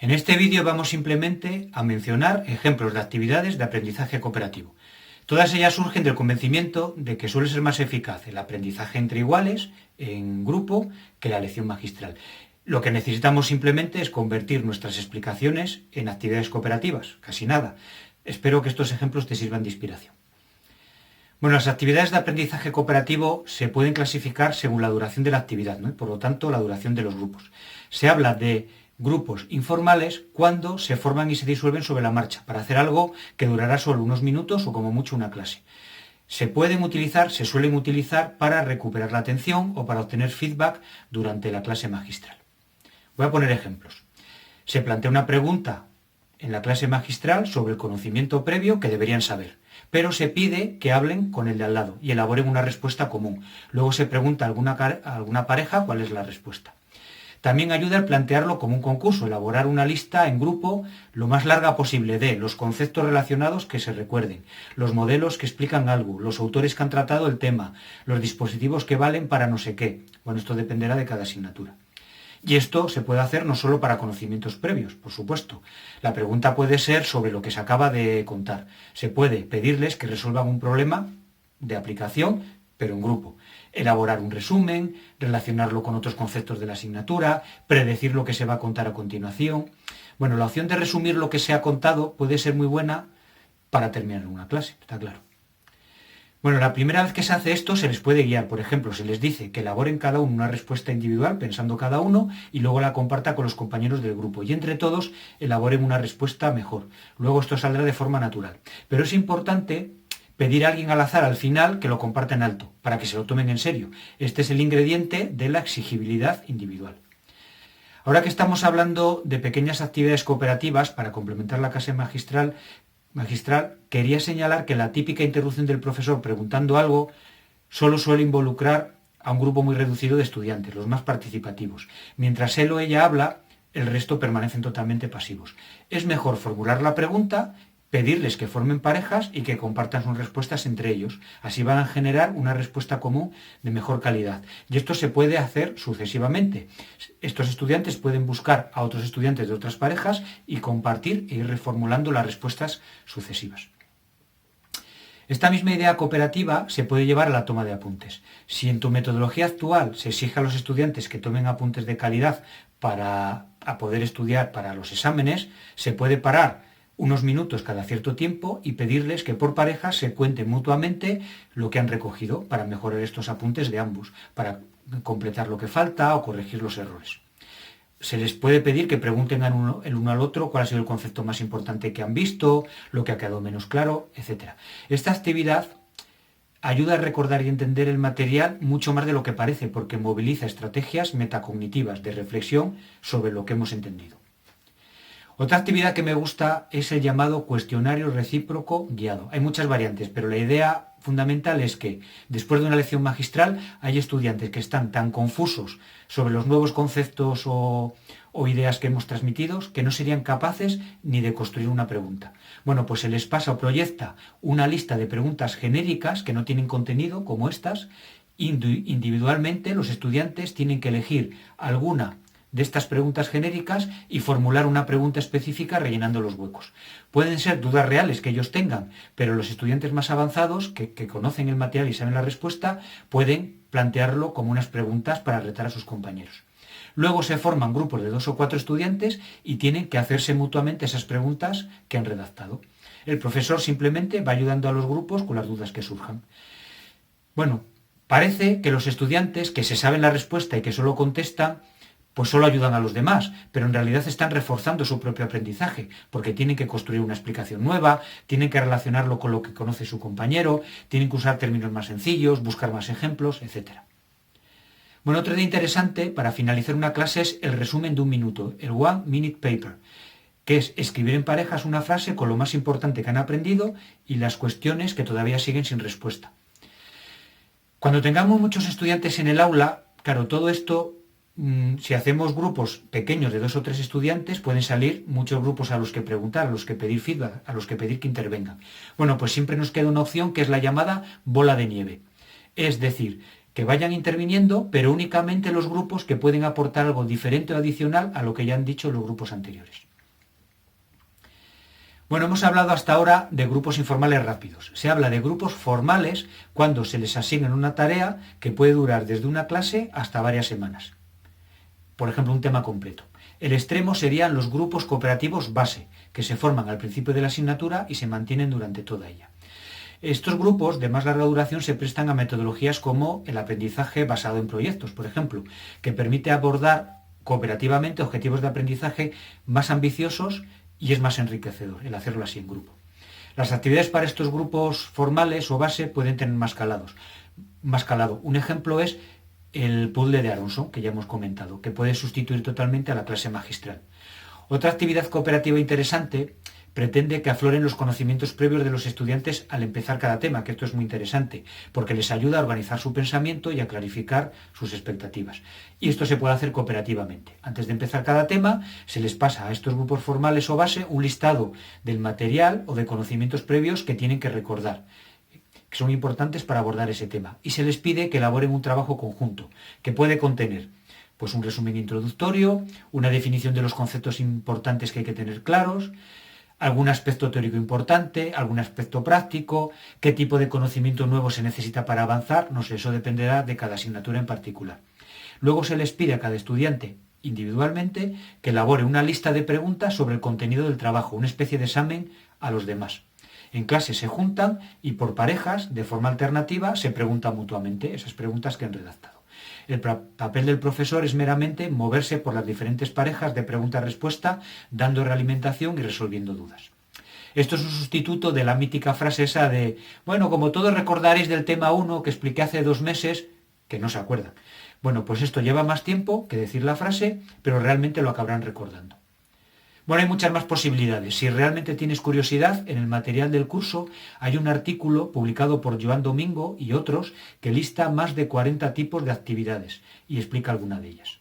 En este vídeo vamos simplemente a mencionar ejemplos de actividades de aprendizaje cooperativo. Todas ellas surgen del convencimiento de que suele ser más eficaz el aprendizaje entre iguales, en grupo, que la lección magistral. Lo que necesitamos simplemente es convertir nuestras explicaciones en actividades cooperativas, casi nada. Espero que estos ejemplos te sirvan de inspiración. Bueno, las actividades de aprendizaje cooperativo se pueden clasificar según la duración de la actividad, ¿no? Y por lo tanto, la duración de los grupos. Se habla de grupos informales cuando se forman y se disuelven sobre la marcha, para hacer algo que durará solo unos minutos o como mucho una clase. Se suelen utilizar para recuperar la atención o para obtener feedback durante la clase magistral. Voy a poner ejemplos. Se plantea una pregunta en la clase magistral sobre el conocimiento previo que deberían saber, pero se pide que hablen con el de al lado y elaboren una respuesta común. Luego se pregunta a alguna pareja cuál es la respuesta. También ayuda el plantearlo como un concurso, elaborar una lista en grupo lo más larga posible de los conceptos relacionados que se recuerden, los modelos que explican algo, los autores que han tratado el tema, los dispositivos que valen para no sé qué. Bueno, esto dependerá de cada asignatura. Y esto se puede hacer no solo para conocimientos previos, por supuesto. La pregunta puede ser sobre lo que se acaba de contar. Se puede pedirles que resuelvan un problema de aplicación, pero en grupo. Elaborar un resumen, relacionarlo con otros conceptos de la asignatura, predecir lo que se va a contar a continuación. Bueno, la opción de resumir lo que se ha contado puede ser muy buena para terminar una clase, está claro. Bueno, la primera vez que se hace esto se les puede guiar. Por ejemplo, se les dice que elaboren cada uno una respuesta individual, pensando cada uno, y luego la comparta con los compañeros del grupo. Y entre todos elaboren una respuesta mejor. Luego esto saldrá de forma natural. Pero es importante pedir a alguien al azar al final que lo comparta en alto, para que se lo tomen en serio. Este es el ingrediente de la exigibilidad individual. Ahora que estamos hablando de pequeñas actividades cooperativas para complementar la clase magistral, quería señalar que la típica interrupción del profesor preguntando algo solo suele involucrar a un grupo muy reducido de estudiantes, los más participativos. Mientras él o ella habla, el resto permanecen totalmente pasivos. Es mejor formular la pregunta, pedirles que formen parejas y que compartan sus respuestas entre ellos. Así van a generar una respuesta común de mejor calidad. Y esto se puede hacer sucesivamente. Estos estudiantes pueden buscar a otros estudiantes de otras parejas y compartir e ir reformulando las respuestas sucesivas. Esta misma idea cooperativa se puede llevar a la toma de apuntes. Si en tu metodología actual se exige a los estudiantes que tomen apuntes de calidad para poder estudiar para los exámenes, se puede parar unos minutos cada cierto tiempo y pedirles que por parejas se cuenten mutuamente lo que han recogido para mejorar estos apuntes de ambos, para completar lo que falta o corregir los errores. Se les puede pedir que pregunten el uno al otro cuál ha sido el concepto más importante que han visto, lo que ha quedado menos claro, etc. Esta actividad ayuda a recordar y entender el material mucho más de lo que parece, porque moviliza estrategias metacognitivas de reflexión sobre lo que hemos entendido. Otra actividad que me gusta es el llamado cuestionario recíproco guiado. Hay muchas variantes, pero la idea fundamental es que después de una lección magistral hay estudiantes que están tan confusos sobre los nuevos conceptos o ideas que hemos transmitido que no serían capaces ni de construir una pregunta. Bueno, pues se les pasa o proyecta una lista de preguntas genéricas que no tienen contenido, como estas. Individualmente los estudiantes tienen que elegir alguna de estas preguntas genéricas y formular una pregunta específica rellenando los huecos. Pueden ser dudas reales que ellos tengan, pero los estudiantes más avanzados, que conocen el material y saben la respuesta, pueden plantearlo como unas preguntas para retar a sus compañeros. Luego se forman grupos de 2 o 4 estudiantes y tienen que hacerse mutuamente esas preguntas que han redactado. El profesor simplemente va ayudando a los grupos con las dudas que surjan. Bueno, parece que los estudiantes que se saben la respuesta y que solo contestan pues solo ayudan a los demás, pero en realidad están reforzando su propio aprendizaje, porque tienen que construir una explicación nueva, tienen que relacionarlo con lo que conoce su compañero, tienen que usar términos más sencillos, buscar más ejemplos, etc. Bueno, otra idea interesante para finalizar una clase es el resumen de un minuto, el One Minute Paper, que es escribir en parejas una frase con lo más importante que han aprendido y las cuestiones que todavía siguen sin respuesta. Cuando tengamos muchos estudiantes en el aula, claro, todo esto, si hacemos grupos pequeños de 2 o 3 estudiantes, pueden salir muchos grupos a los que preguntar, a los que pedir feedback, a los que pedir que intervengan. Bueno, pues siempre nos queda una opción que es la llamada bola de nieve. Es decir, que vayan interviniendo, pero únicamente los grupos que pueden aportar algo diferente o adicional a lo que ya han dicho los grupos anteriores. Bueno, hemos hablado hasta ahora de grupos informales rápidos. Se habla de grupos formales cuando se les asigna una tarea que puede durar desde una clase hasta varias semanas. Por ejemplo, un tema completo. El extremo serían los grupos cooperativos base, que se forman al principio de la asignatura y se mantienen durante toda ella. Estos grupos de más larga duración se prestan a metodologías como el aprendizaje basado en proyectos, por ejemplo, que permite abordar cooperativamente objetivos de aprendizaje más ambiciosos y es más enriquecedor el hacerlo así en grupo. Las actividades para estos grupos formales o base pueden tener más calado. Un ejemplo es el puzzle de Aronson, que ya hemos comentado, que puede sustituir totalmente a la clase magistral. Otra actividad cooperativa interesante pretende que afloren los conocimientos previos de los estudiantes al empezar cada tema, que esto es muy interesante, porque les ayuda a organizar su pensamiento y a clarificar sus expectativas. Y esto se puede hacer cooperativamente. Antes de empezar cada tema, se les pasa a estos grupos formales o base un listado del material o de conocimientos previos que tienen que recordar, que son importantes para abordar ese tema. Y se les pide que elaboren un trabajo conjunto, que puede contener pues un resumen introductorio, una definición de los conceptos importantes que hay que tener claros, algún aspecto teórico importante, algún aspecto práctico, qué tipo de conocimiento nuevo se necesita para avanzar, no sé, eso dependerá de cada asignatura en particular. Luego se les pide a cada estudiante individualmente que elabore una lista de preguntas sobre el contenido del trabajo, una especie de examen a los demás. En clase se juntan y por parejas, de forma alternativa, se preguntan mutuamente esas preguntas que han redactado. El papel del profesor es meramente moverse por las diferentes parejas de pregunta-respuesta, dando realimentación y resolviendo dudas. Esto es un sustituto de la mítica frase esa de, bueno, como todos recordaréis del tema 1 que expliqué hace 2 meses, que no se acuerdan. Bueno, pues esto lleva más tiempo que decir la frase, pero realmente lo acabarán recordando. Bueno, hay muchas más posibilidades. Si realmente tienes curiosidad, en el material del curso hay un artículo publicado por Joan Domingo y otros que lista más de 40 tipos de actividades y explica alguna de ellas.